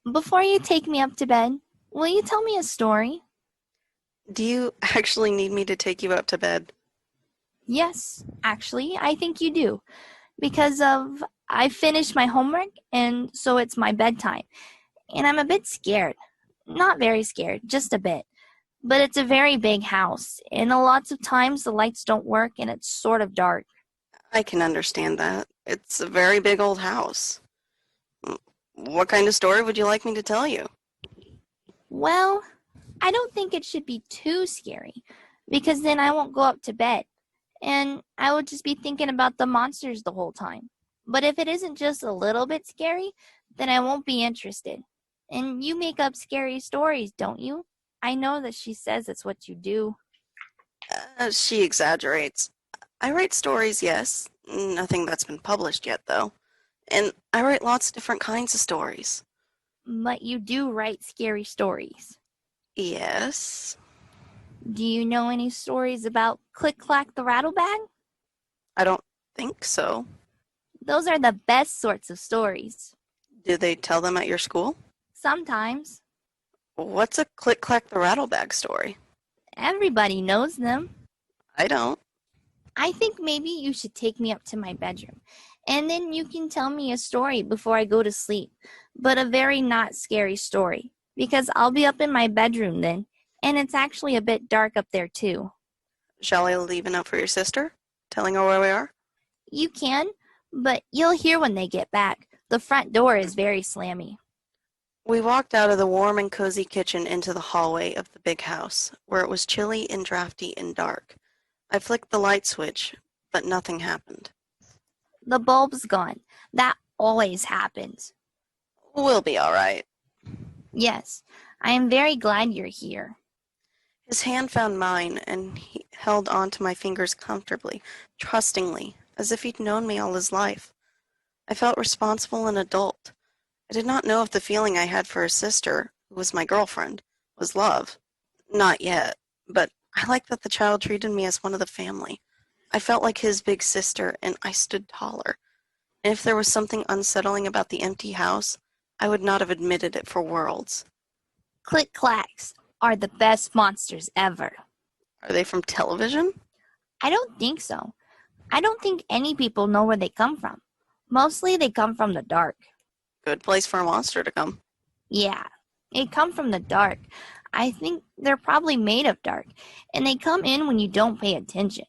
Before you take me up to bed, will you tell me a story? Do you actually need me to take you up to bed? Yes, actually, I think you do. Because of I finished my homework and so it's my bedtime. And I'm a bit scared. Not very scared, just a bit. But it's a very big house, and a lots of times the lights don't work and it's sort of dark. I can understand that. It's a very big old house. What kind of story would you like me to tell you? Well, I don't think it should be too scary because then I won't go up to bed and I will just be thinking about the monsters the whole time. But if it isn't just a little bit scary, then I won't be interested. And you make up scary stories, don't you? I know that she says it's what you do. She exaggerates. I write stories, yes. Nothing that's been published yet, though. And I write lots of different kinds of stories. But you do write scary stories. Yes. Do you know any stories about Click-Clack the Rattlebag? I don't think so. Those are the best sorts of stories. Do they tell them at your school? Sometimes. What's a Click-Clack the Rattlebag story? Everybody knows them. I don't. I think maybe you should take me up to my bedroom, and then you can tell me a story before I go to sleep, but a very not scary story, because I'll be up in my bedroom then, and it's actually a bit dark up there too. Shall I leave a note for your sister, telling her where we are? You can, but you'll hear when they get back. The front door is very slammy. We walked out of the warm and cozy kitchen into the hallway of the big house, where it was chilly and drafty and dark. I flicked the light switch, but nothing happened. The bulb's gone. That always happens. We'll be all right. Yes, I am very glad you're here. His hand found mine, and he held onto my fingers comfortably, trustingly, as if he'd known me all his life. I felt responsible and adult. I did not know if the feeling I had for his sister, who was my girlfriend, was love. Not yet, but I liked that the child treated me as one of the family. I felt like his big sister, and I stood taller. And if there was something unsettling about the empty house, I would not have admitted it for worlds. Click-Clacks are the best monsters ever. Are they from television? I don't think so. I don't think any people know where they come from. Mostly they come from the dark. Good place for a monster to come. Yeah, they come from the dark. I think they're probably made of dark. And they come in when you don't pay attention.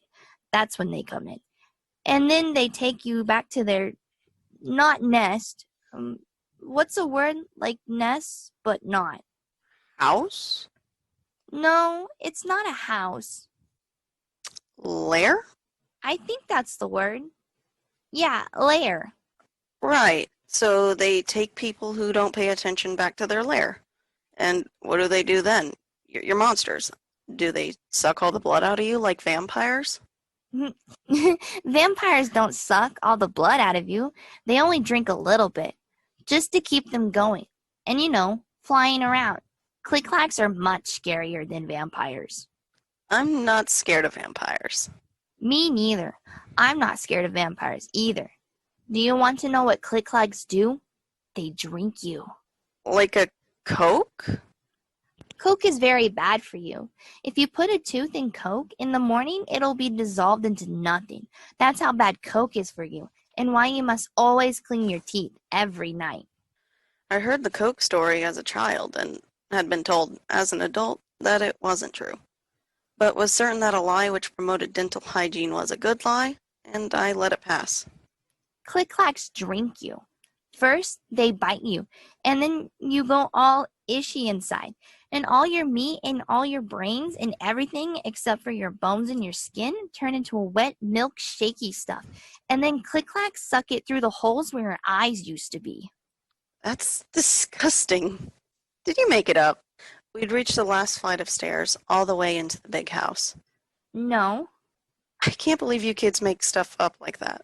That's when they come in. And then they take you back to their, not nest. What's a word like nest, but not? House? No, it's not a house. Lair? I think that's the word. Yeah, lair. Right. So they take people who don't pay attention back to their lair. And what do they do then? You're monsters. Do they suck all the blood out of you like vampires? Vampires don't suck all the blood out of you. They only drink a little bit, just to keep them going. And flying around. Click-Clacks are much scarier than vampires. I'm not scared of vampires. Me neither. I'm not scared of vampires either. Do you want to know what Click-Clacks do? They drink you. Like a Coke? Coke is very bad for you. If you put a tooth in Coke, in the morning it'll be dissolved into nothing. That's how bad Coke is for you, and why you must always clean your teeth every night. I heard the Coke story as a child and had been told as an adult that it wasn't true, but was certain that a lie which promoted dental hygiene was a good lie, and I let it pass. Click-Clacks drink you. First, they bite you, and then you go all ishy inside, and all your meat and all your brains and everything except for your bones and your skin turn into a wet milk shaky stuff, and then Click-Clacks suck it through the holes where your eyes used to be. That's disgusting. Did you make it up? We'd reached the last flight of stairs, all the way into the big house. No, I can't believe you kids make stuff up like that.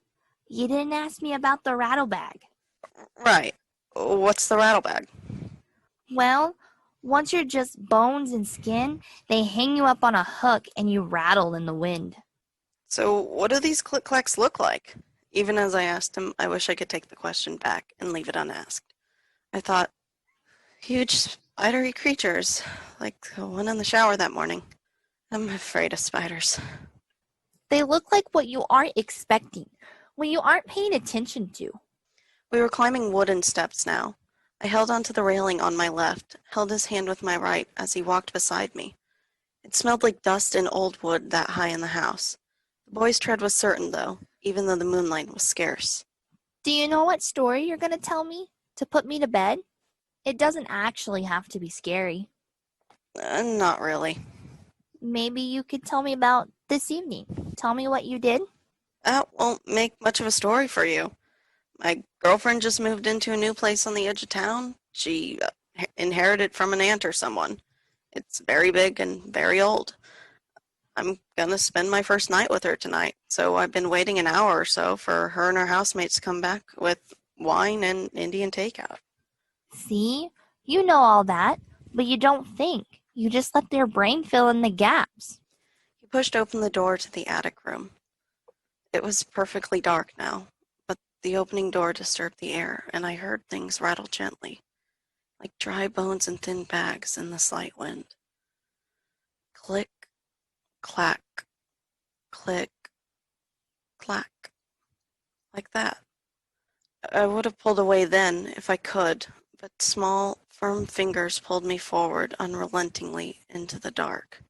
you didn't ask me about the Rattlebag. Right. What's the Rattlebag? Well, once you're just bones and skin, they hang you up on a hook and you rattle in the wind. So what do these Click-Clacks look like? Even as I asked him, I wish I could take the question back and leave it unasked. I thought, Huge spidery creatures, like the one in the shower that morning. I'm afraid of spiders. They look like what you aren't expecting, what you aren't paying attention to. We were climbing wooden steps now. I held onto the railing on my left, held his hand with my right as he walked beside me. It smelled like dust and old wood that high in the house. The boy's tread was certain, though, even though the moonlight was scarce. Do you know what story you're going to tell me to put me to bed? It doesn't actually have to be scary. Not really. Maybe you could tell me about this evening. Tell me what you did. That won't make much of a story for you. My girlfriend just moved into a new place on the edge of town. She inherited from an aunt or someone. It's very big and very old. I'm gonna spend my first night with her tonight, so I've been waiting an hour or so for her and her housemates to come back with wine and Indian takeout. See? You know all that, but you don't think. You just let your brain fill in the gaps. He pushed open the door to the attic room. It was perfectly dark now, but the opening door disturbed the air, and I heard things rattle gently, like dry bones and thin bags in the slight wind. Click, clack, click, clack, like that. I would have pulled away then if I could, but small, firm fingers pulled me forward unrelentingly into the dark.